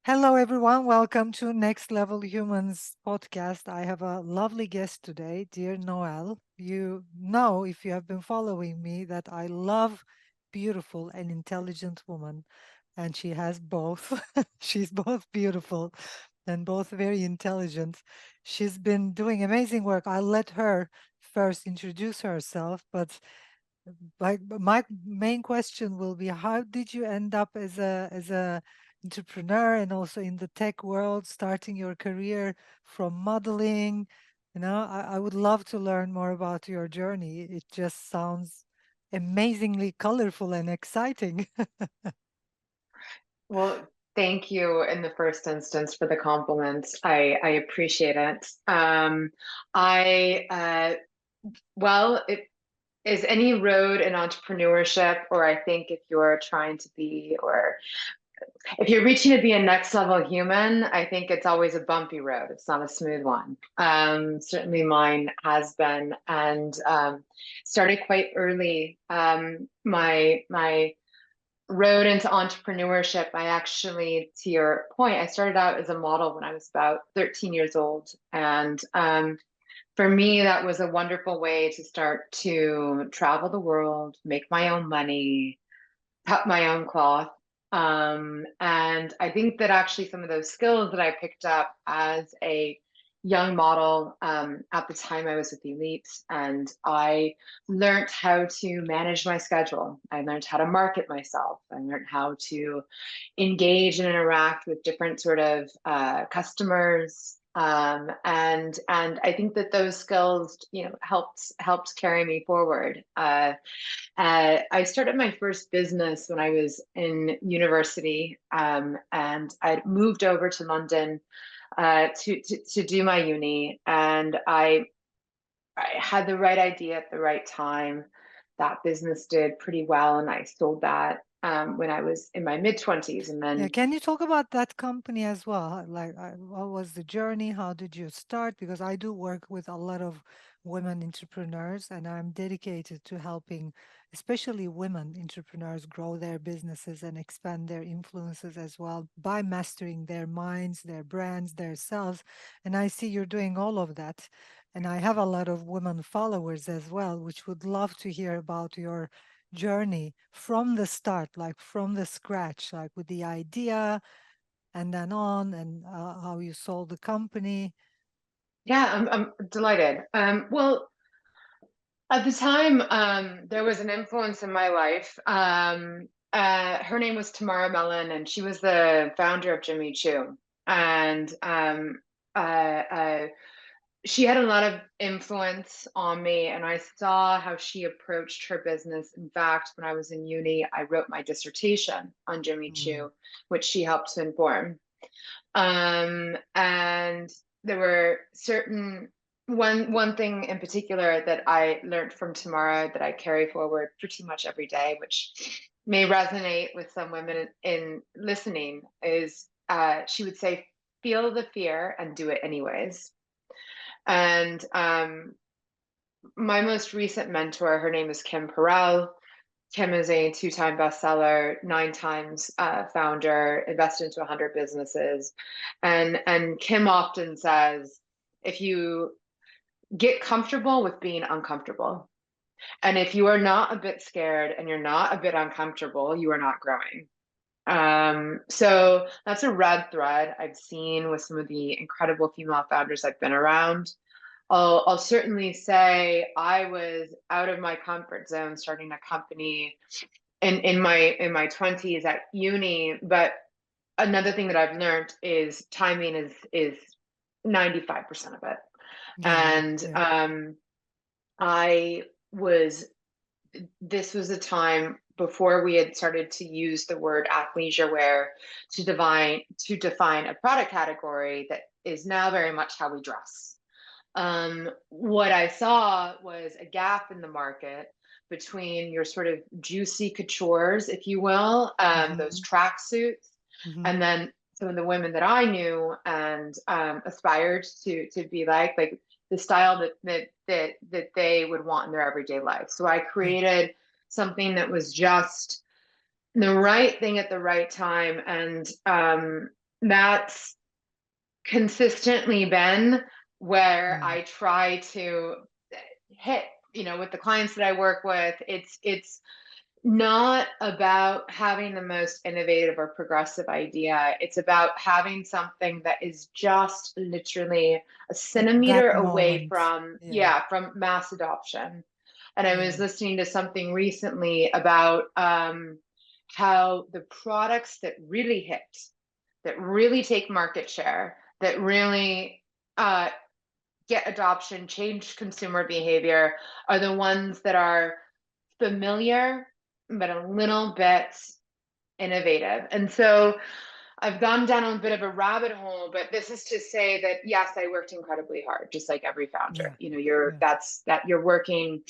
Hello, everyone. Welcome to Next Level Humans podcast. I have a lovely guest today, dear Noelle. You know, if you have been following me, that I love beautiful and intelligent women, and she has both. She's both beautiful and both very intelligent. She's been doing amazing work. I'll let her first introduce herself, but my main question will be, how did you end up as a entrepreneur and also in the tech world, starting your career from modeling? I would love to learn more about your journey. It just sounds amazingly colorful and exciting. Well, thank you in the first instance for the compliments. I appreciate it. I well, it is any road in entrepreneurship, or I think if you're trying to be, or if you're reaching to be a next level human, I think it's always a bumpy road. It's not a smooth one. Certainly mine has been, and started quite early. My road into entrepreneurship, I actually, to your point, I started out as a model when I was about 13 years old. And for me, that was a wonderful way to start to travel the world, make my own money, cut my own cloth. And I think that actually some of those skills that I picked up as a young model, at the time I was with Elite, and I learned how to manage my schedule. I learned how to market myself. I learned how to engage and interact with different sort of customers. And I think that those skills, helped carry me forward. I started my first business when I was in university, and I moved over to London to do my uni, and I had the right idea at the right time. That business did pretty well, and I sold that when I was in my mid 20s, and Yeah, then can you talk about that company as well? What was the journey? How did you start? Because I do work with a lot of women entrepreneurs, and I'm dedicated to helping, especially women entrepreneurs, grow their businesses and expand their influences as well by mastering their minds, their brands, their selves. And I see you're doing all of that. And I have a lot of women followers as well, which would love to hear about your journey from the start, like from the scratch, like with the idea and then on, and how you sold the company. yeah, I'm delighted. Well, at the time, there was an influence in my life. Her name was Tamara Mellon, and she was the founder of Jimmy Choo. And uh, uh, she had a lot of influence on me, and I saw how she approached her business. In fact, when I was in uni, I wrote my dissertation on Jimmy Mm. Choo, which she helped to inform. And there were certain one thing in particular that I learned from Tamara that I carry forward pretty much every day, which may resonate with some women in listening, is she would say, "Feel the fear and do it anyways." And my most recent mentor, her name is Kim Perrell. Kim is a two-time bestseller, 9 times founder, invested into 100 businesses. And Kim often says, if you get comfortable with being uncomfortable, and if you are not a bit scared and you're not a bit uncomfortable, you are not growing. So that's a red thread I've seen with some of the incredible female founders I've been around. I'll certainly say I was out of my comfort zone starting a company in my 20s at uni. But another thing that I've learned is timing is 95% of it. Yeah, And yeah. I was this was a time before we had started to use the word athleisure wear to define a product category that is now very much how we dress. What I saw was a gap in the market between your sort of juicy coutures, if you will, those Hmm. track suits, Hmm. and then some of the women that I knew and aspired to be like the style that they would want in their everyday life. So I Yeah. created something that was just the right thing at the right time, and that's consistently been where Mm. I try to hit, with the clients that I work with. It's not about having the most innovative or progressive idea. It's about having something that is just literally a At that centimeter away moment. from, Yeah. yeah, from mass adoption. And I was Yeah. listening to something recently about how the products that really hit, that really take market share, that really uh, get adoption, change consumer behavior, are the ones that are familiar, but a little bit innovative. And so I've gone down a bit of a rabbit hole, but this is to say that yes, I worked incredibly hard, just like every founder. Yeah. You're Yeah. that's that you're working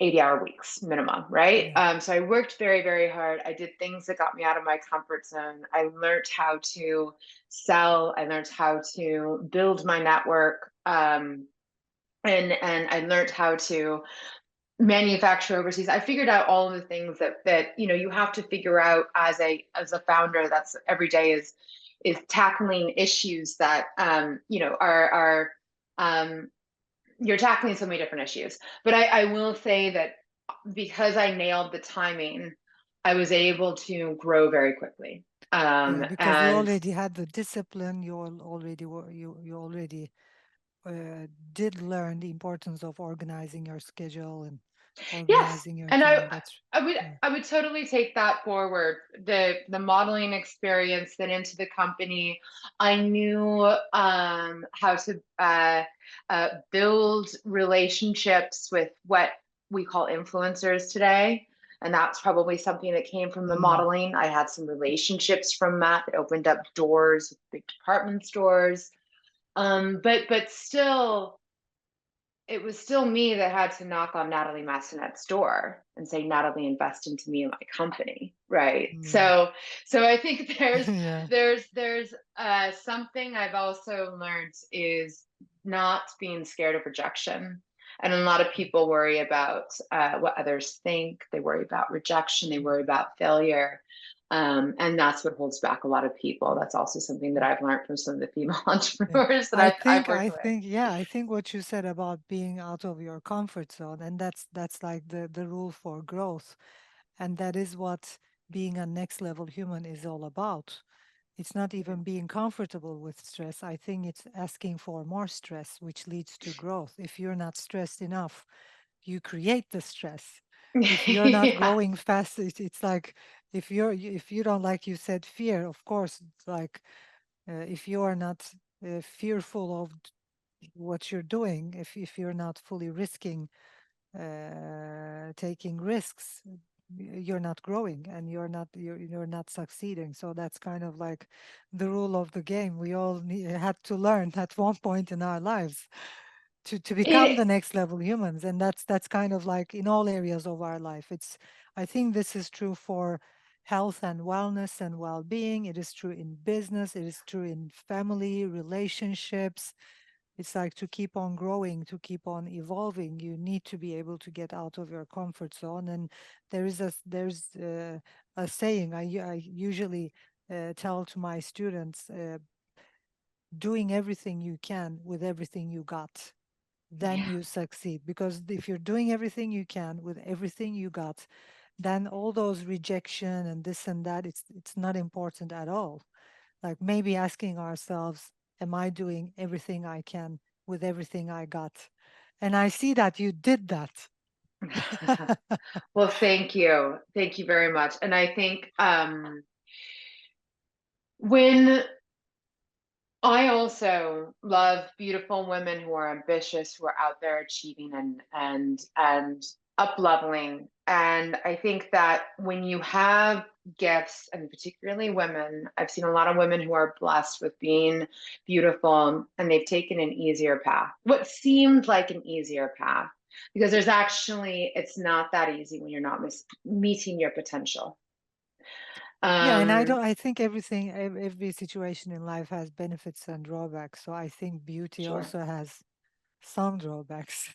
80-hour weeks minimum, right? Yeah. So I worked very, very hard. I did things that got me out of my comfort zone. I learned how to sell. I learned how to build my network. And I learned how to manufacture overseas. I figured out all of the things that you have to figure out as a founder. That's every day is tackling issues that are um, you're tackling so many different issues. But I will say that because I nailed the timing, I was able to grow very quickly. Yeah. Because you And already had the discipline. Already you already did learn the importance of organizing your schedule and yes, organizing your and time. That's I would yeah. I would totally take that forward. The modeling experience, then into the company. I knew how to build relationships with what we call influencers today. And that's probably something that came from the Mm. modeling. I had some relationships from that opened up doors with big department stores. But still, it was still me that had to knock on Natalie Massenet's door and say, Natalie, invest into me and my company, right? Yeah. So I think there's Yeah. there's there's something I've also learned is not being scared of rejection. And a lot of people worry about what others think. They worry about rejection. They worry about failure. And that's what holds back a lot of people. That's also something that I've learned from some of the female Yeah. entrepreneurs that I've worked with. Yeah, I think what you said about being out of your comfort zone, and that's like the rule for growth. And that is what being a next level human is all about. It's not even being comfortable with stress. I think it's asking for more stress, which leads to growth. If you're not stressed enough, you create the stress. If you're not Yeah. growing fast, it's like if you don't, like you said, fear. Of course, it's like if you are not fearful of what you're doing, if you're not fully risking taking risks, you're not growing and you're not succeeding. So that's kind of like the rule of the game we all had to learn at one point in our lives to become It the next level humans. And that's kind of like in all areas of our life. It's I think this is true for health and wellness and well-being. It is true in business, it is true in family relationships. It's like to keep on growing, to keep on evolving, you need to be able to get out of your comfort zone. And there's a saying I usually tell to my students: doing everything you can with everything you got, then yeah. you succeed. Because if you're doing everything you can with everything you got, then all those rejection and this and that, it's not important at all. Like maybe asking ourselves, am I doing everything I can with everything I got? And I see that you did that. Well, thank you. Thank you very much. And I think when I also love beautiful women who are ambitious, who are out there achieving and up leveling. And I think that when you have gifts, and particularly women, I've seen a lot of women who are blessed with being beautiful and they've taken an easier path. What seemed like an easier path, because it's not that easy when you're not meeting your potential. Yeah, and Um, I think every situation in life has benefits and drawbacks. So I think beauty sure. also has some drawbacks.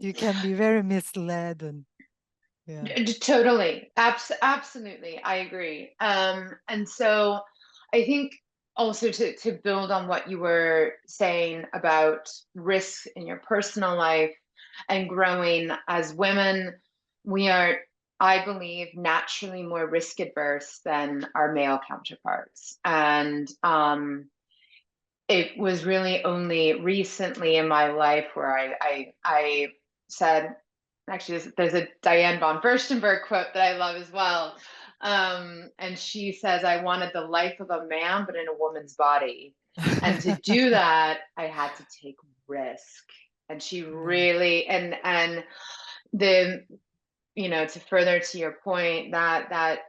You can be very misled and yeah. Totally. Absolutely. I agree. And so I think also to build on what you were saying about risk in your personal life and growing as women, we are, I believe, naturally more risk adverse than our male counterparts. And it was really only recently in my life where I said, actually, there's a Diane von Furstenberg quote that I love as well. And she says, I wanted the life of a man, but in a woman's body. And to do that, I had to take risk. And she Yeah. really, and the, to further to your point, that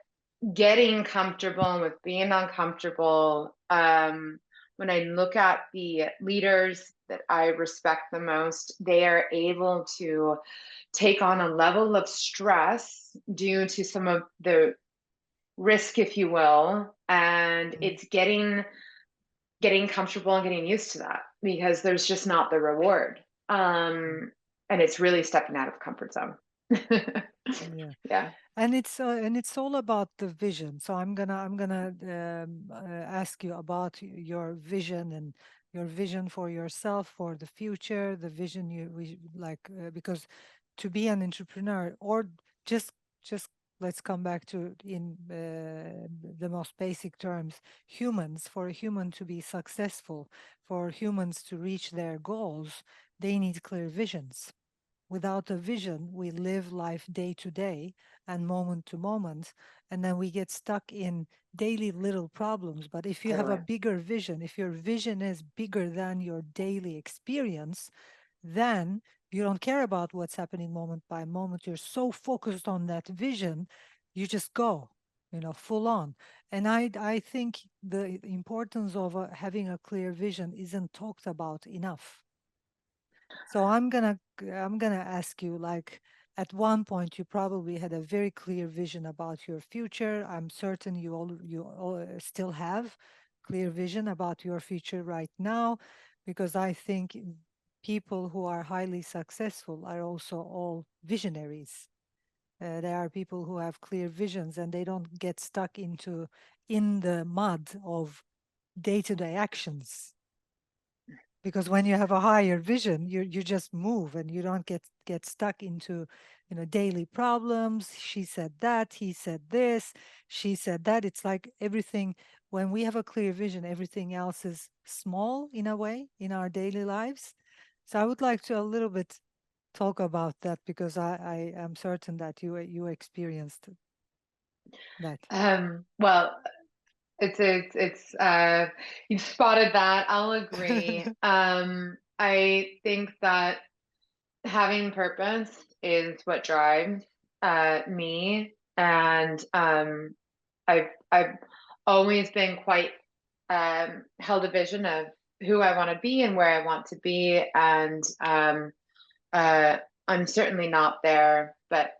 getting comfortable with being uncomfortable. When I look at the leaders that I respect the most, they are able to take on a level of stress due to some of the risk, if you will, and Mm, it's getting comfortable and getting used to that because there's just not the reward. mm, And it's really stepping out of comfort zone. yeah. Yeah. And it's all about the vision. So I'm gonna ask you about your vision and your vision for yourself for the future, the vision we like because to be an entrepreneur or just just let's come back to in the most basic terms, humans, for a human to be successful, for humans to reach their goals, they need clear visions. Without a vision, we live life day to day and moment to moment, and then we get stuck in daily little problems. But if you have a Totally. bigger vision, if your vision is bigger than your daily experience, then you don't care about what's happening moment by moment. You're so focused on that vision, you just go, full on. And I think the importance of having a clear vision isn't talked about enough. So I'm gonna ask you, like, at one point you probably had a very clear vision about your future. I'm certain you all still have clear vision about your future right now, because I think people who are highly successful are also all visionaries. There are people who have clear visions and they don't get stuck in the mud of day-to-day actions, because when you have a higher vision, you just move and you don't get stuck into daily problems. She said that, he said this, she said that. It's like everything, when we have a clear vision, everything else is small in a way in our daily lives. So I would like to a little bit talk about that, because I am certain that you experienced that. Well, it's you've spotted that. I'll agree. I think that having purpose is what drives me, and I've always been quite held a vision of who I want to be and where I want to be, and uh, I'm certainly not there, but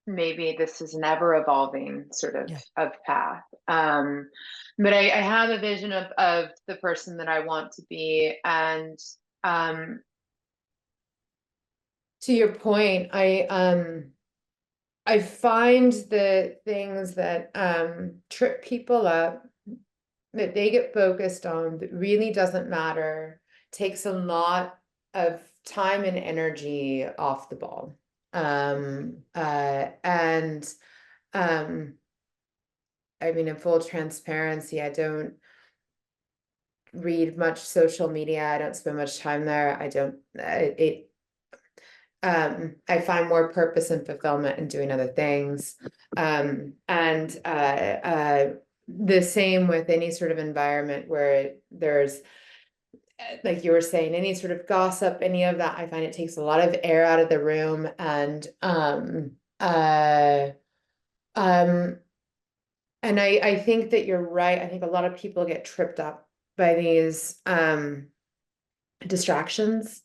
maybe this is an ever evolving sort Yeah. of path. But I have a vision of the person that I want to be. And um, to your point, I find the things that trip people up, that they get focused on, that really doesn't matter, takes a lot of time and energy off the ball. And I mean, in full transparency, I don't read much social media. I don't spend much time there. I don't, I find more purpose and fulfillment in doing other things. And the same with any sort of environment where there's, like you were saying, any sort of gossip, any of that, I find it takes a lot of air out of the room. Um, And I think that you're right. I think a lot of people get tripped up by these distractions.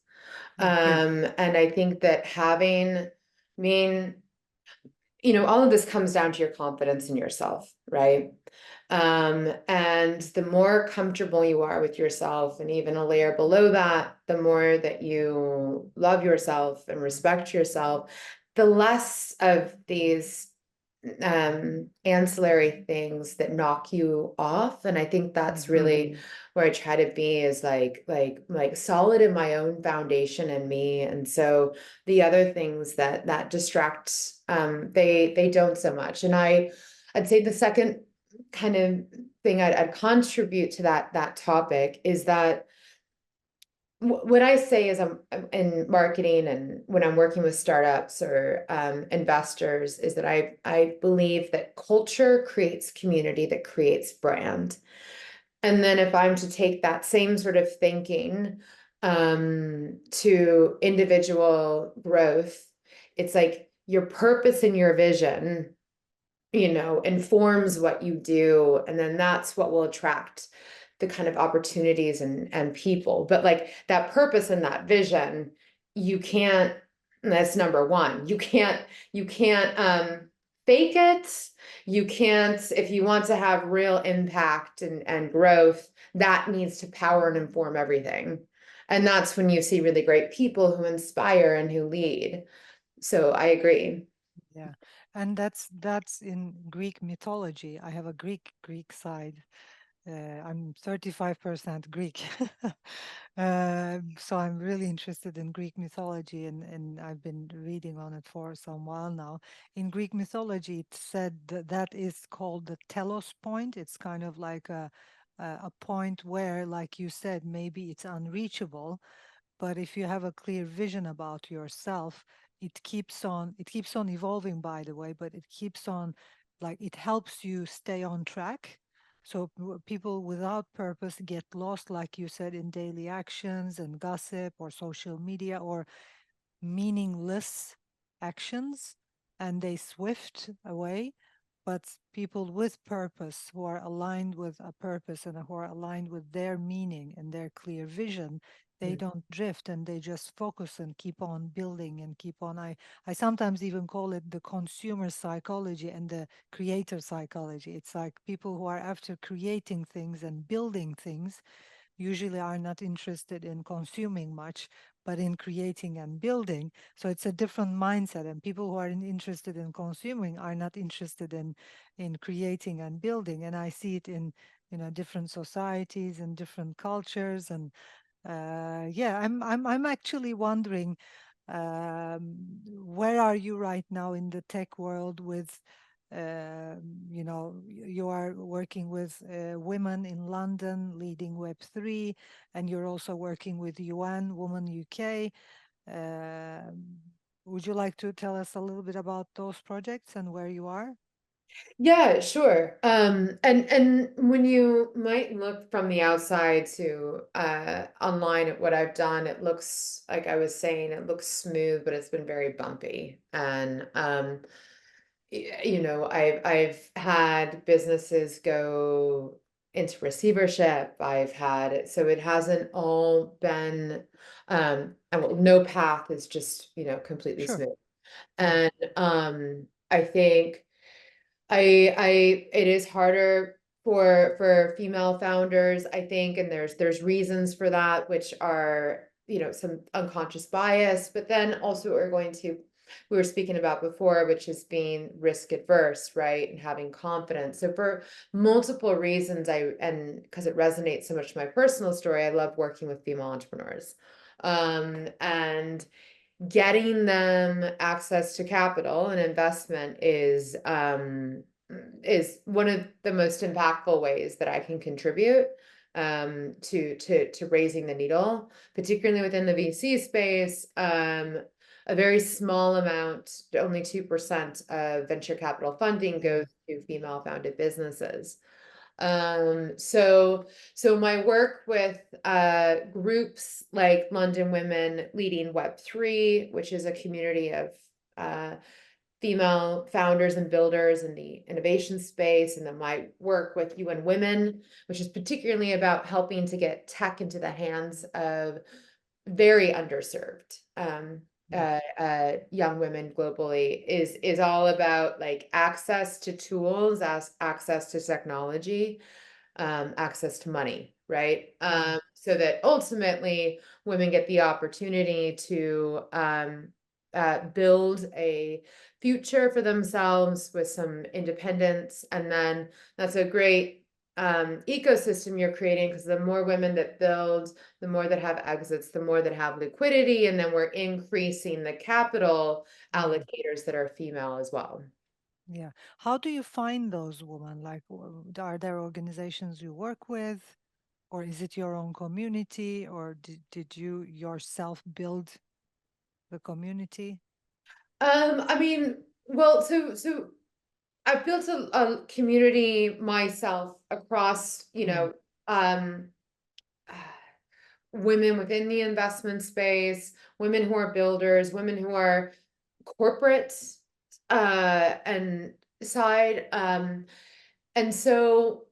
I agree. And I think that I mean, all of this comes down to your confidence in yourself, right? And the more comfortable you are with yourself, and even a layer below that, the more that you love yourself and respect yourself, the less of these ancillary things that knock you off. And I think that's Mm. really where I try to be, is like solid in my own foundation and me. And so the other things that distract, they don't so much. And I'd say the second kind of thing I'd contribute to that topic is that what I say is, I'm in marketing, and when I'm working with startups or investors, is that I believe that culture creates community that creates brand. And then if I'm to take that same sort of thinking to individual growth, it's like your purpose and your vision, informs what you do, and then that's what will attract the kind of opportunities and people. But like that purpose and that vision, you can't, that's number one. You can't fake it. You can't, if you want to have real impact and growth, that needs to power and inform everything. And that's when you see really great people who inspire and who lead. So I agree. Yeah, and that's in Greek mythology. I have a Greek side. I'm 35% Greek. So I'm really interested in Greek mythology, and I've been reading on it for some while now. In Greek mythology, it said that that is called the telos point. It's kind of like a point where, like you said, maybe it's unreachable, but if you have a clear vision about yourself, it keeps on evolving, by the way, but it keeps on, like, it helps you stay on track. So people without purpose get lost, like you said, in daily actions and gossip or social media or meaningless actions, and they swift away. But people with purpose, who are aligned with a purpose and who are aligned with their meaning and their clear vision, they don't drift, and they just focus and keep on building and keep on. I sometimes even call it the consumer psychology and the creator psychology. It's like people who are after creating things and building things usually are not interested in consuming much, but in creating and building. So it's a different mindset. And people who are interested in consuming are not interested in creating and building. And I see it in different societies and different cultures. And yeah, I'm actually wondering, where are you right now in the tech world with, you are working with women in London leading Web3, and you're also working with UN Women UK. Would you like to tell us a little bit about those projects and where you are? Yeah, sure. And when you might look from the outside to online at what I've done, it looks like, I was saying, it looks smooth, but it's been very bumpy. And I've had businesses go into receivership. I've had it, so it hasn't all been and well, no path is just, completely Sure. smooth. Yeah. And I think I it is harder for female founders, I think, and there's reasons for that, which are, some unconscious bias, but then also what we were speaking about before, which is being risk adverse, right? And having confidence. So for multiple reasons, and because it resonates so much with my personal story, I love working with female entrepreneurs. And getting them access to capital and investment is one of the most impactful ways that I can contribute to raising the needle, particularly within the VC space. A very small amount, only 2% of venture capital funding Yeah. goes to female founded businesses. So my work with groups like London Women Leading Web3, which is a community of uh, female founders and builders in the innovation space, and then my work with UN Women, which is particularly about helping to get tech into the hands of very underserved Mm. young women globally, is all about like access to tools, as access to technology, access to money, right? Mm. So that ultimately women get the opportunity to build a future for themselves with some independence. And then that's a great ecosystem you're creating, because the more women that build, the more that have exits, the more that have liquidity, and then we're increasing the capital Mm. allocators that are female as well. Yeah. How do you find those women? Like, are there organizations you work with, or is it your own community, or did you yourself build the community? I mean, well, so I've built a community myself across, Mm. um, women within the investment space, women who are builders, women who are corporate and side. And so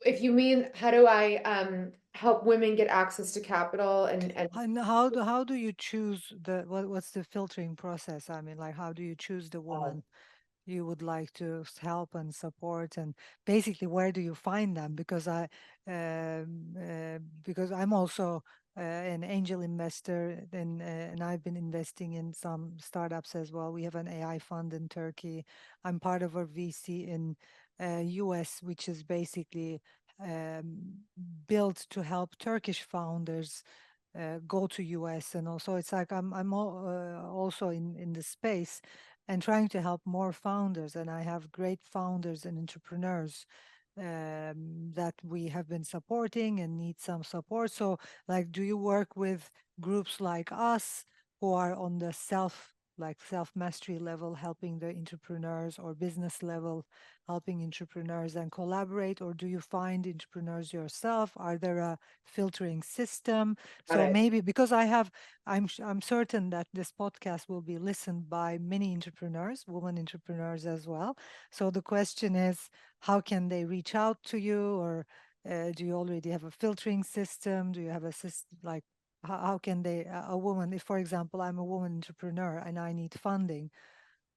if you mean how do I help women get access to capital and And how do you choose what's the filtering process? I mean, like, how do you choose the woman you would like to help and support, and basically where do you find them? Because I'm also an angel investor, and I've been investing in some startups as well. We have an AI fund in Turkey. I'm part of a VC in US, which is basically built to help Turkish founders go to US. And also it's like also in the space and trying to help more founders. And I have great founders and entrepreneurs that we have been supporting and need some support. So, like, do you work with groups like us who are on the self mastery level, helping the entrepreneurs, or business level, helping entrepreneurs and collaborate? Or do you find entrepreneurs yourself? Are there a filtering system? got So it. maybe because I'm certain that this podcast will be listened by many entrepreneurs, women entrepreneurs as well. So the question is, how can they reach out to you, or do you already have a filtering system? Do you have a system like how can they a woman, if for example I'm a woman entrepreneur and I need funding,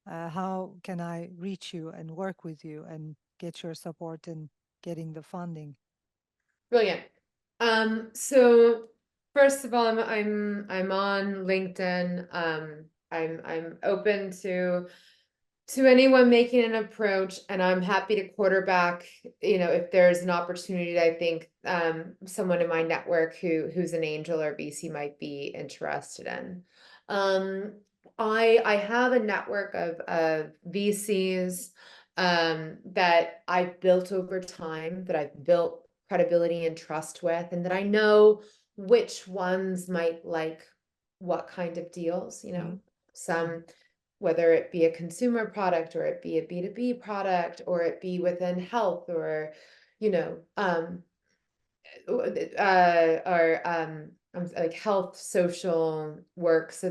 how can I reach you and work with you and get your support in getting the funding? Brilliant. So first of all, I'm on LinkedIn. I'm open to anyone making an approach, and I'm happy to quarterback, if there's an opportunity that I think someone in my network who's an angel or VC might be interested in. Um, I have a network of VCs that I've built over time, that I've built credibility and trust with, and that I know which ones might like what kind of deals, Mhm, mhm, some, whether it be a consumer product or it be a B2B product or it be within health or, you know, like health, social work. So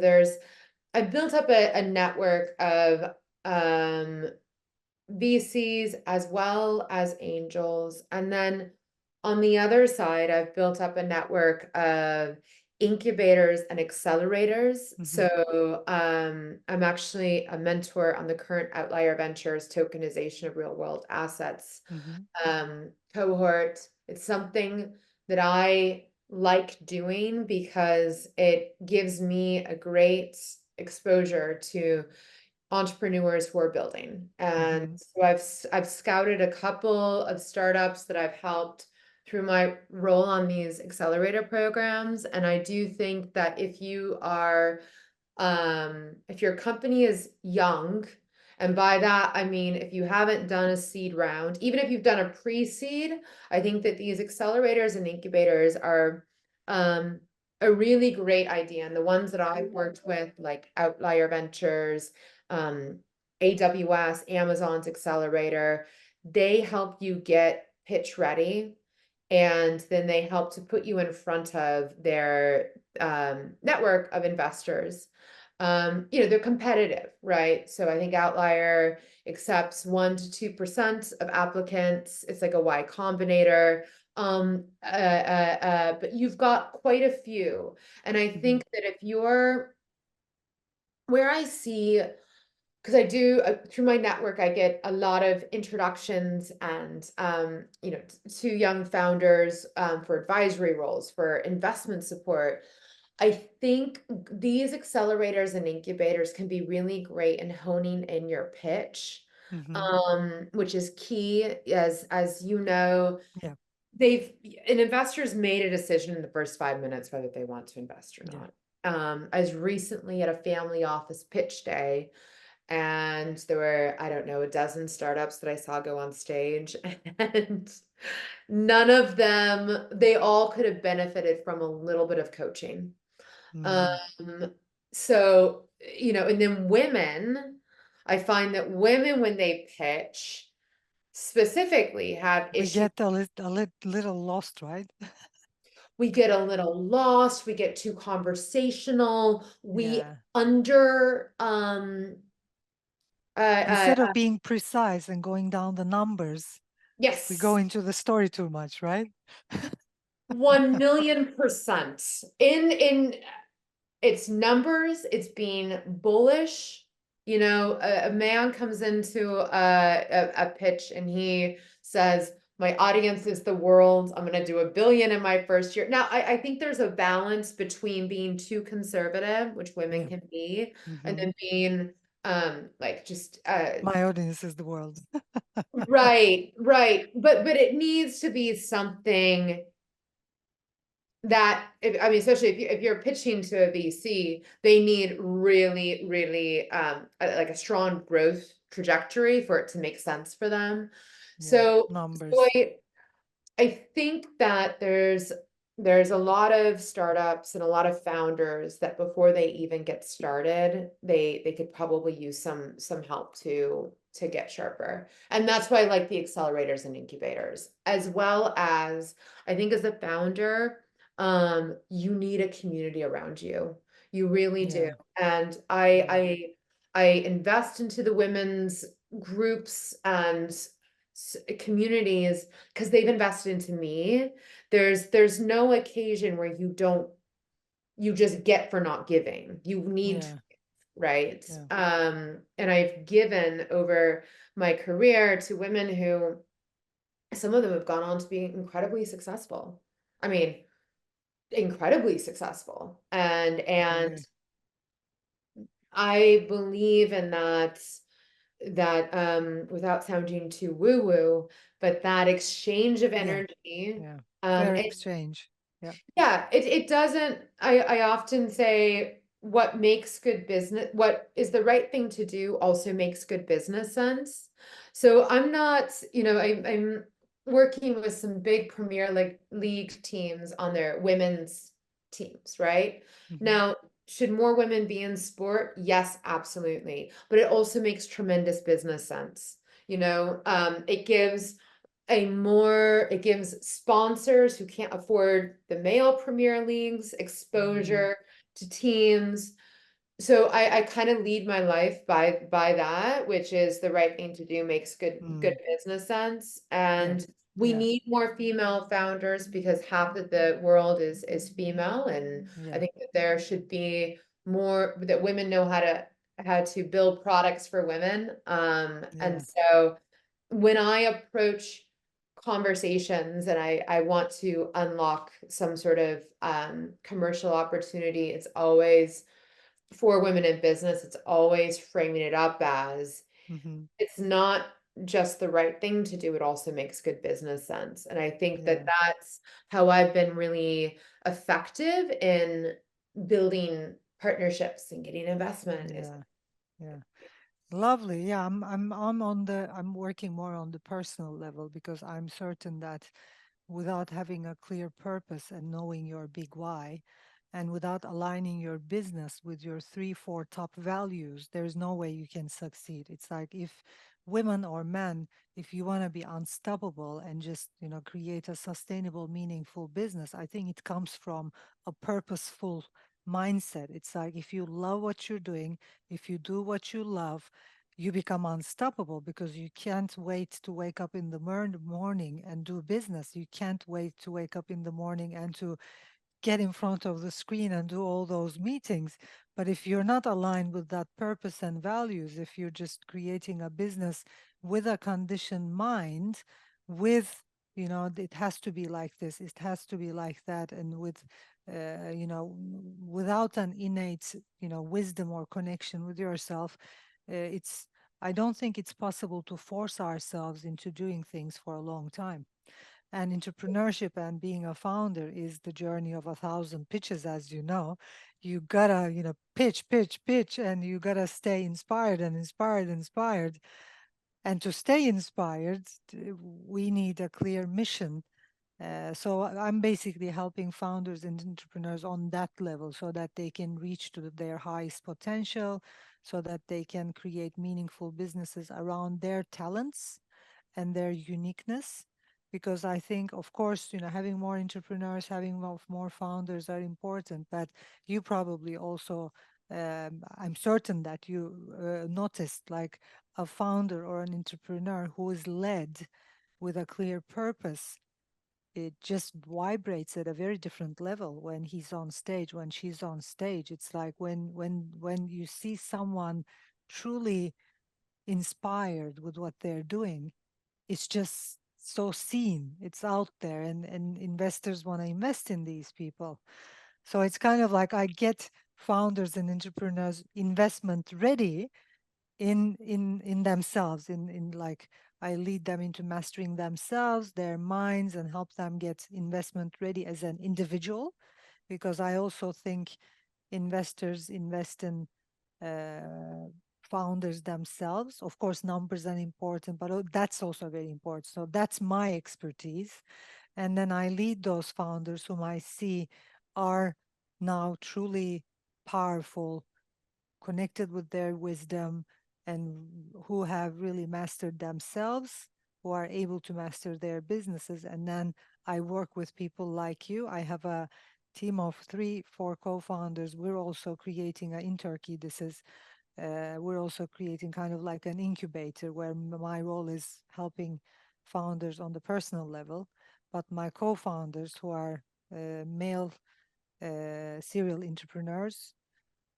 I've built up a network of um, VCs as well as angels. And then on the other side, I've built up a network of incubators and accelerators. mhm, So I'm actually a mentor on the current Outlier Ventures tokenization of real world assets mhm, cohort. It's something that I like doing because it gives me a great exposure to entrepreneurs who are building. And mhm, so I've scouted a couple of startups that I've helped through my role on these accelerator programs. And I do think that if your company is young, and by that I mean if you haven't done a seed round, even if you've done a pre-seed, I think that these accelerators and incubators are um, a really great idea. And the ones that I've worked with, like Outlier Ventures, AWS, Amazon's accelerator, they help you get pitch ready. And then they help to put you in front of their network of investors. They're competitive, right? So I think Outlier accepts 1 to 2% of applicants. It's like a Y Combinator. But you've got quite a few. And I mhm, think that if you're where I see, because I do through my network, I get a lot of introductions and to young founders for advisory roles, for investment support. I think these accelerators and incubators can be really great in honing in your pitch, Hmm. which is key. As you know, Yeah. they've an investor's made a decision in the first 5 minutes whether they want to invest or Yeah. not. As recently at a family office pitch day, and there were, I don't know, a dozen startups that I saw go on stage, and none of them, they all could have benefited from a little bit of coaching. Mm. Um, so, and then women, I find that women, when they pitch, specifically have We issues. get little lost, right? We get a little lost, we get too conversational, we Yeah. under Instead of being precise and going down the numbers, we go yes, into the story too much, right? 1,000,000%. In it's numbers, it's being bullish. A man comes into a pitch and he says, my audience is the world. I'm going to do 1 billion in my first year. Now, I think there's a balance between being too conservative, which women Yeah. can be, and Hmm. then being like just My audience is the world. right, right. But it needs to be something that, I mean, especially if you're pitching to a VC, they need really, really like a strong growth trajectory for it to make sense for them. Yeah. So Numbers. I think that there's a lot of startups and a lot of founders that before they even get started, they could probably use some help to get sharper. And that's why I like the accelerators and incubators, as well as I think as a founder, you need a community around you. You really do. Yeah. And Yeah. I invest into the women's groups and communities because they've invested into me. There's no occasion where you just get for not giving. You need to, Yeah. right? Yeah. And I've given over my career to women who some of them have gone on to be incredibly successful. I mean, incredibly successful. I And agree. I believe in that without sounding too woo woo, but that exchange of Yeah. energy. Yeah. Fair And exchange. Yeah. yeah, it doesn't, I often say what makes good business, what is the right thing to do also makes good business sense. So I'm not, I'm working with some big Premier League teams on their women's teams, right? Hmm. Now, should more women be in sport? Yes, absolutely. But it also makes tremendous business sense. It gives sponsors who can't afford the male Premier Leagues Hmm. exposure to teams. So I kind of lead my life by that, which is the right thing to do, makes good Mm. business sense. Yeah. And we Yeah. need more female founders because half of the world is female. And I Yeah. think that there should be more that women know how to build products for women. And Yeah. so when I approach conversations and I want to unlock some sort of commercial opportunity, it's always for women in business, it's always framing it up as Hmm. it's not just the right thing to do, it also makes good business sense. And I think that Yeah. that's how I've been really effective in building partnerships and getting investment is Yeah. Yeah. Lovely. Yeah, I'm working more on the personal level because I'm certain that without having a clear purpose and knowing your big why, and without aligning your business with your three, four top values, there's no way you can succeed. It's like if women or men, if you want to be unstoppable and just, create a sustainable, meaningful business, I think it comes from a purposeful mindset. It's like if you love what you're doing, if you do what you love, you become unstoppable because you can't wait to wake up in the morning and do business. You can't wait to wake up in the morning and to get in front of the screen and do all those meetings. But if you're not aligned with that purpose and values, if you're just creating a business with a conditioned mind, with it has to be like this, it has to be like that, and with without an innate wisdom or connection with yourself, it's I don't think it's possible to force ourselves into doing things for a long time. And entrepreneurship and being a founder is the journey of a thousand pitches, as you know. You gotta, pitch, pitch, pitch, and you gotta stay inspired and inspired, inspired. And to stay inspired, we need a clear mission. So I'm basically helping founders and entrepreneurs on that level so that they can reach to their highest potential, so that they can create meaningful businesses around their talents and their uniqueness. Because I think, of course, having more entrepreneurs, having more founders are important, but you probably also, I'm certain that you noticed like a founder or an entrepreneur who is led with a clear purpose, it just vibrates at a very different level when he's on stage, when she's on stage. It's like when you see someone truly inspired with what they're doing, it's just so seen, it's out there, and investors want to invest in these people. So it's kind of like I get founders and entrepreneurs investment ready in themselves, in like I lead them into mastering themselves, their minds, and help them get investment ready as an individual, because I also think investors invest in uh, founders themselves. Of course, numbers are important, but that's also very important. So that's my expertise. And then I lead those founders whom I see are now truly powerful, connected with their wisdom, and who have really mastered themselves, who are able to master their businesses. And then I work with people like you. I have a team of 3, 4 co-founders. We're also creating in Turkey. We're also creating kind of like an incubator where my role is helping founders on the personal level, but my co-founders who are male serial entrepreneurs,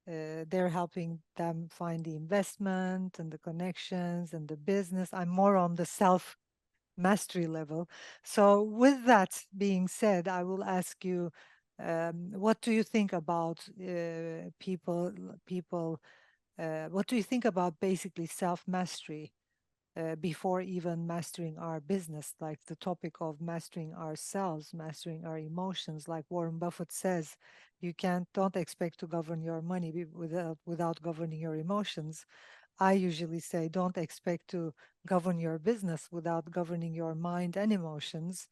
they're helping them find the investment and the connections and the business. I'm more on the self mastery level. So, with that being said, I will ask you, what do you think about people? What do you think about basically self mastery? Before even mastering our business, like the topic of mastering ourselves, mastering our emotions, like Warren Buffett says, you don't expect to govern your money without governing your emotions. I usually say, don't expect to govern your business without governing your mind and emotions,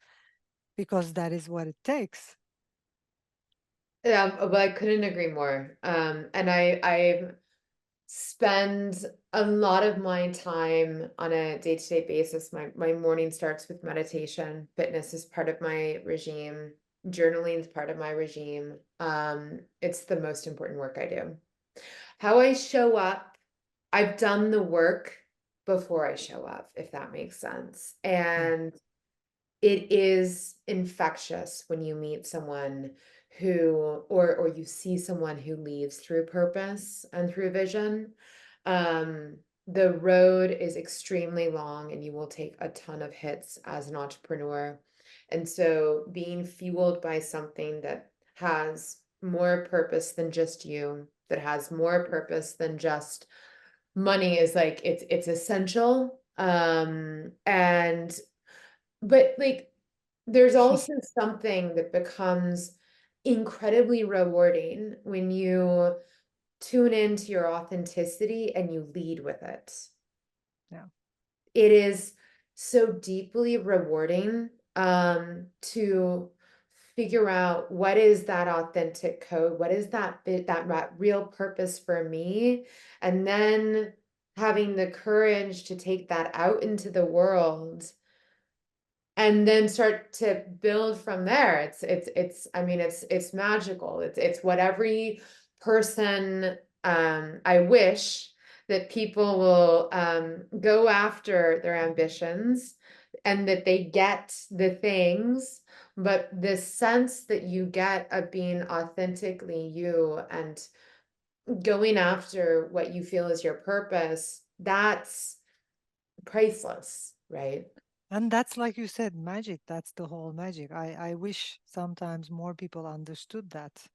because that is what it takes. Yeah, well, I couldn't agree more. And I spend a lot of my time on a day-to-day basis. My morning starts with meditation. Fitness is part of my regime. Journaling is part of my regime. It's the most important work I do. How I show up, I've done the work before I show up, if that makes sense. Yeah. And it is infectious when you meet someone who or you see someone who leads through purpose and through vision. um the road is extremely long and you will take a ton of hits as an entrepreneur, and so being fueled by something that has more purpose than just you, that has more purpose than just money, is like it's essential. And but like there's also something that becomes incredibly rewarding when you tune into your authenticity and you lead with it. Yeah. It is so deeply rewarding to figure out what is that authentic code, what is that real purpose for me, and then having the courage to take that out into the world and then start to build from there. It's I mean it's magical. It's what every person, I wish that people will go after their ambitions and that they get the things, but the sense that you get of being authentically you and going after what you feel is your purpose, that's priceless, right? And that's like you said, magic. That's the whole magic. I wish sometimes more people understood that,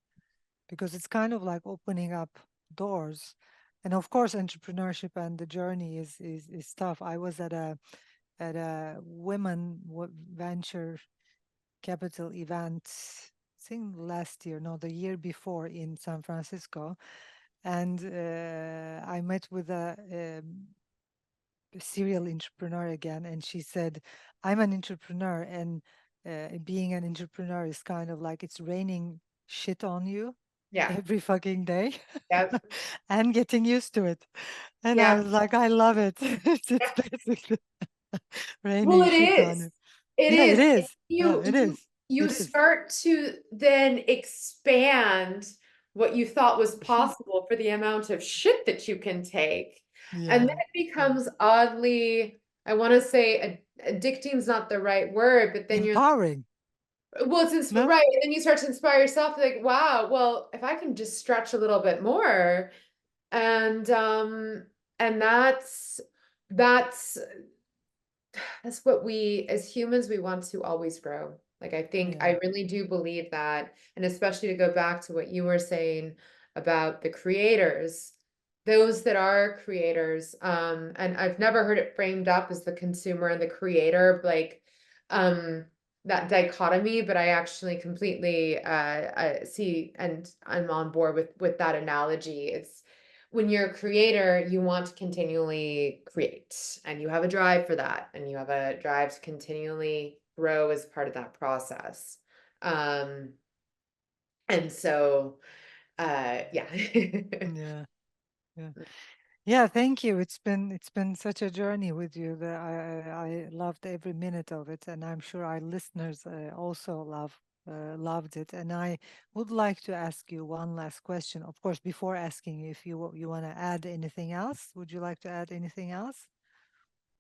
because it's kind of like opening up doors. And of course, entrepreneurship and the journey is tough. I was at a venture capital event, I think last year, no, the year before, in San Francisco, and I met with a serial entrepreneur again, and she said, "I'm an entrepreneur, and being an entrepreneur is kind of like it's raining shit on you Yeah. every fucking day, Yep. and getting used to it." And I Yeah. was like, "I love it. It's basically Well, raining it shit on is. you." It Yeah, it is. is. Yeah, You it you is. you It is. start to then expand what you thought was possible for the amount of shit that you can take. And then Yeah, it yeah. becomes oddly, I want to say addicting is not the right word, but then you're Empowering. well, No? right. And then you start to inspire yourself like, wow, well, if I can just stretch a little bit more, and and that's that's what we as humans we want to always grow. Like I think Yeah. I really do believe that, and especially to go back to what you were saying about the creators, those that are creators, and I've never heard it framed up as the consumer and the creator, like um that dichotomy, but I actually completely see and I'm on board with that analogy. It's when you're a creator, you want to continually create and you have a drive for that and you have a drive to continually grow as part of that process. Um, and so, yeah. Yeah. Yeah. Yeah, thank you. It's been such a journey with you that I loved every minute of it, and I'm sure our listeners also loved it. And I would like to ask you one last question. Of course, before asking you if you want to add anything else, would you like to add anything else?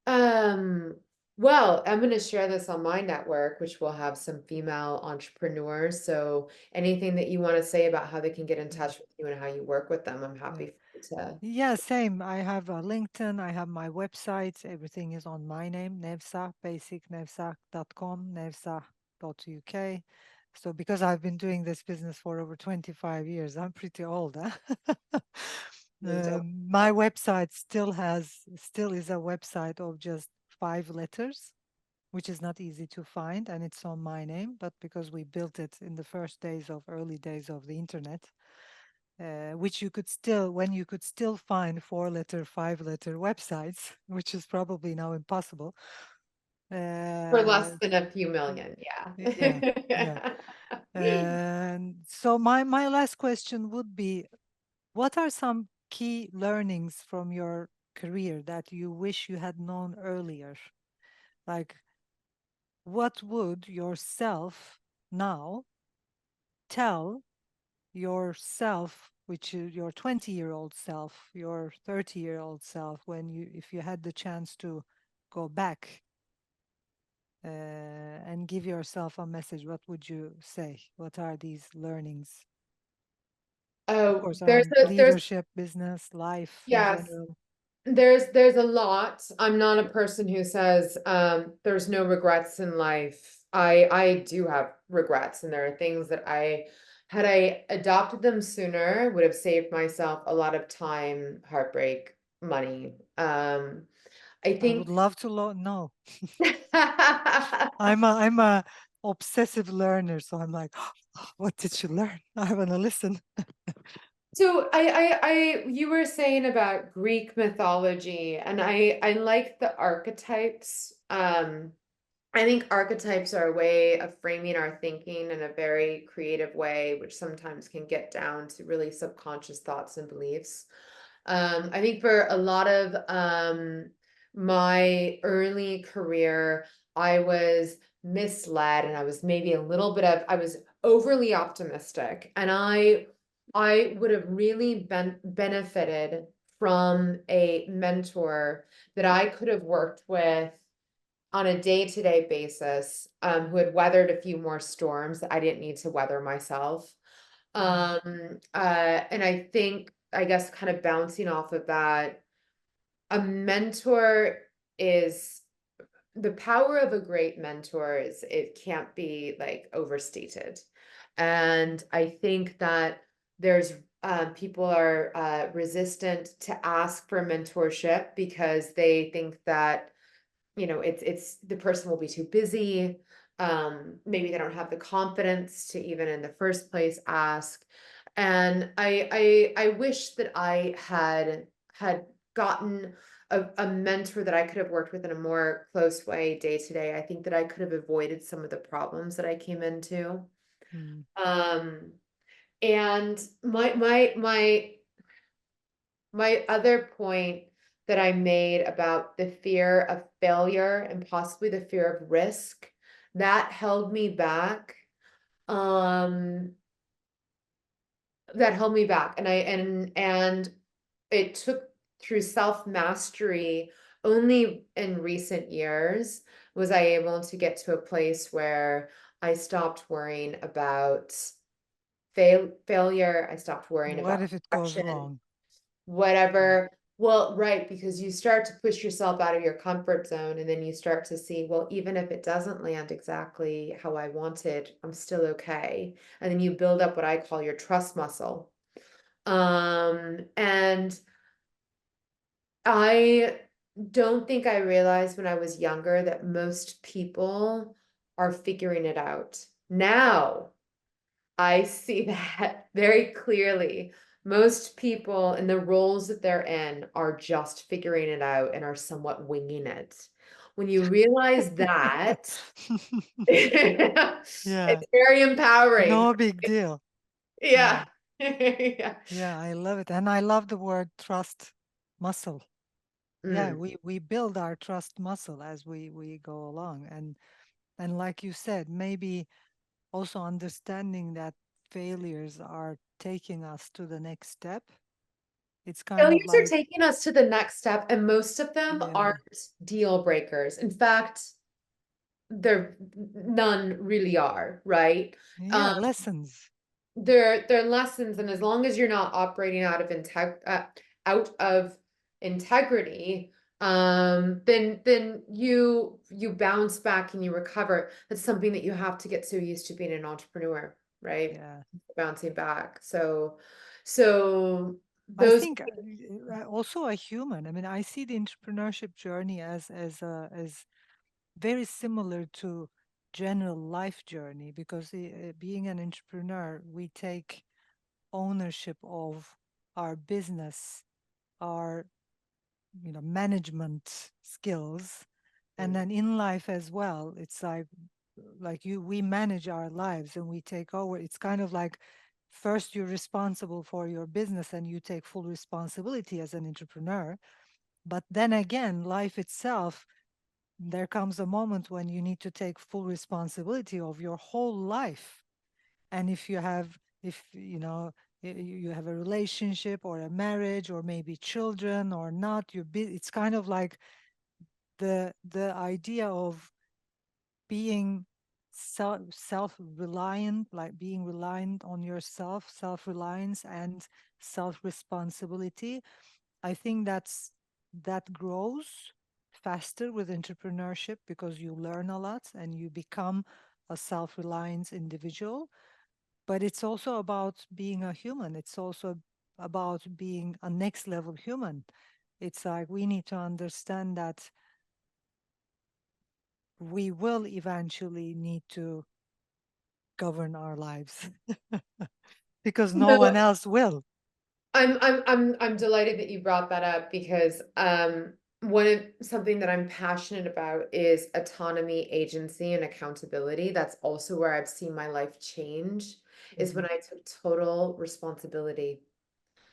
Um, well, I'm going to share this on my network, which will have some female entrepreneurs. So anything that you want to say about how they can get in Yeah, touch with you and how you work with them, I'm yeah. happy to. Yeah, same. I have a LinkedIn, I have my website. Everything is on my name, Nevsah, basicnevsah.com, nevsah.uk. So because I've been doing this business for over 25 years, I'm pretty old, huh? My website still is a website of just 5 letters, which is not easy to find, and it's on my name. But because we built it in the early days of the internet, which you could still, when you could still find 4 letter, 5 letter websites, which is probably now impossible. For less Uh, than a few y- million, yeah, yeah. yeah. And so my last question would be, what are some key learnings from your career that you wish you had known earlier? Like, what would yourself now tell yourself, which is your 20-year-old self, your 30-year-old self, when you, if you had the chance to go back and give yourself a message, what would you say? What are these learnings? Of Oh, course, around leadership, business, life in yes, general. there's a lot. I'm not a person who says there's no regrets in life. I do have regrets, and there are things that had I adopted them sooner, would have saved myself a lot of time, heartbreak, money. I I would think love to know. I'm a obsessive learner, so I'm like, what did you learn? I want to listen. so you were saying about Greek mythology, and I like the archetypes. I think archetypes are a way of framing our thinking in a very creative way, which sometimes can get down to really subconscious thoughts and beliefs. I think for a lot of my early career, I was misled and I was maybe a little bit of, I was overly optimistic. And I would have really benefited from a mentor that I could have worked with on a day-to-day basis, who had weathered a few more storms that I didn't need to weather myself. Mm, And I think, I guess, kind of bouncing off of that, a mentor is the power of a great mentor is, it can't be like overstated. And I think that there's people are resistant to ask for mentorship because they think that, you know, it's the person will be too busy. Maybe they don't have the confidence to even in the first place ask. And I wish that I had gotten a mentor that I could have worked with in a more close way day to day. I think that I could have avoided some of the problems that I came into. Mm. Um, and my other point that I made about the fear of failure and possibly the fear of risk, that held me back. Um, that held me back. And it took through self-mastery only in recent years was I able to get to a place where I stopped worrying about failure. I stopped worrying What about if it goes perfection, wrong? Yeah. whatever. Well, right, because you start to push yourself out of your comfort zone and then you start to see, well, even if it doesn't land exactly how I wanted, I'm still okay. And then you build up what I call your trust muscle. And I don't think I realized when I was younger that most people are figuring it out. Now I see that very clearly. Most people in the roles that they're in are just figuring it out and are somewhat winging it. When you realize that, Yeah. it's very empowering. No big deal. Yeah. Yeah. Yeah. Yeah, I love it. And I love the word trust muscle. Yeah, Mm. we build our trust muscle as we go along. And like you said, maybe also understanding that failures are taking us to the next step. It's kind of Failures are like, taking us to the next step, and most of them yeah, aren't deal breakers. In fact, they're none really are, right? yeah, Um, lessons. they're lessons, and as long as you're not operating out of integrity, then you bounce back and you recover. That's something that you have to get so used to being an entrepreneur, right? Yeah. Bouncing back. So I those. think also a human. I mean, I see the entrepreneurship journey as very similar to general life journey because being an entrepreneur, we take ownership of our business, our management skills, and then in life as well. It's like you we manage our lives and we take over. It's kind of like first you're responsible for your business and you take full responsibility as an entrepreneur, but then again life itself, there comes a moment when you need to take full responsibility of your whole life. And if you have, if you have a relationship or a marriage or maybe children or not, it's kind of like the idea of being self-reliant, like being reliant on yourself, self-reliance and self-responsibility. I think that grows faster with entrepreneurship because you learn a lot and you become a self-reliant individual. But it's also about being a human. It's also about being a next level human. It's like we need to understand that we will eventually need to govern our lives because no one No, else will. I'm delighted that you brought that up because one of something that I'm passionate about is autonomy, agency, and accountability. That's also where I've seen my life change, is when Mhm, I took total responsibility.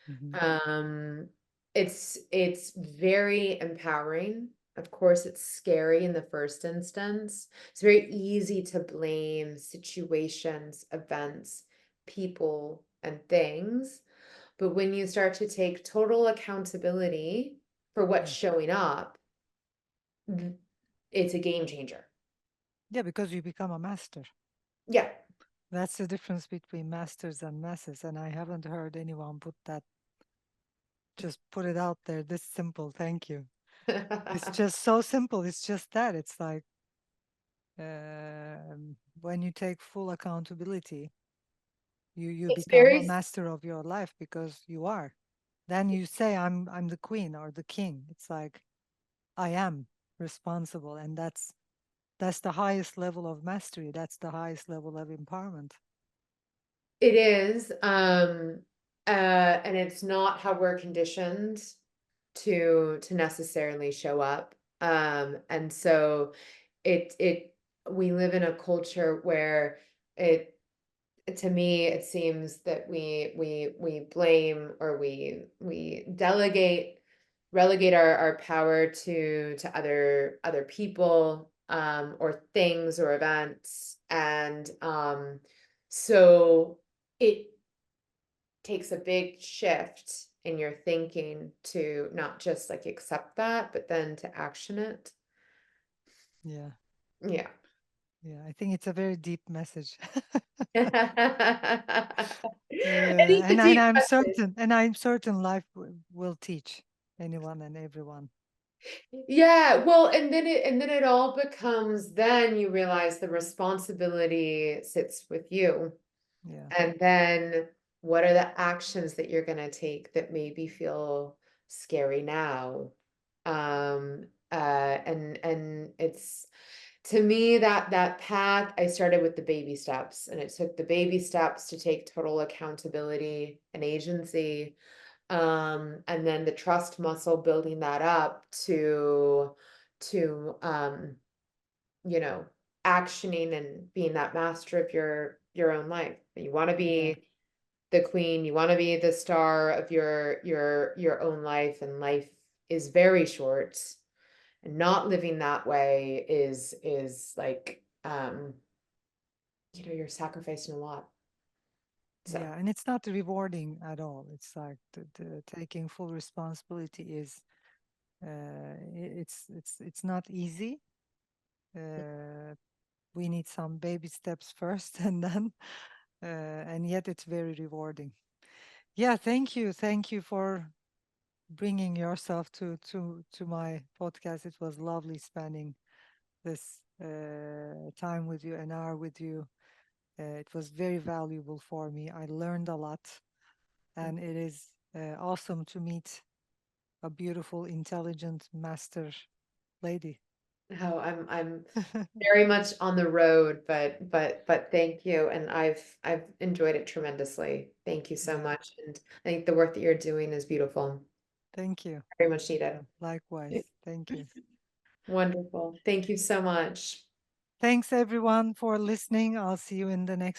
mhm. Um, it's very empowering. Of course, it's scary in the first instance. It's very easy to blame situations, events, people, and things. But when you start to take total accountability for what's Yeah. showing up, th- it's a game changer. Yeah, because you become a master. Yeah. That's the difference between masters and masses. And I haven't heard anyone just put it out there this simple. Thank you. It's just so simple. It's just that. It's like when you take full accountability, you It's become a very master of your life because you are. Then you say, I'm the queen or the king. It's like I am responsible, and that's the highest level of mastery. That's the highest level of empowerment. It is, and it's not how we're conditioned to necessarily show up. And so it we live in a culture where it to me it seems that we blame or we relegate our power to other people or things or events and so it takes a big shift in your thinking to not just like accept that but then to action it. Yeah, Yeah. yeah. I think it's a very deep message. It is a And deep message. I'm certain life will teach anyone and everyone. Yeah, well, and then it all becomes then you realize the responsibility sits with you. Yeah, And then what are the actions that you're gonna take that maybe feel scary now? And it's to me that path I started with the baby steps and it took the baby steps to take total accountability and agency and then the trust muscle building that up to you know actioning and being that master of your own life. You want to yeah, be the queen, you want to be the star of your own life, and life is very short, and not living that way is like you're sacrificing a lot. So yeah. And it's not rewarding at all. It's like the taking full responsibility is it's not easy. Uh, we need some baby steps first, and then and yet it's very rewarding. Yeah, thank you for bringing yourself to my podcast. It was lovely spending this time with you, an hour with you. It was very valuable for me. I learned a lot, and it is awesome to meet a beautiful, intelligent master lady. no, I'm very much on the road, but thank you, and I've enjoyed it tremendously. Thank you so Yeah, much, and I think the work that you're doing is beautiful, thank you. very much needed. Yeah, likewise. Thank you. Wonderful. Thank you so much. Thanks everyone for listening. I'll see you in the next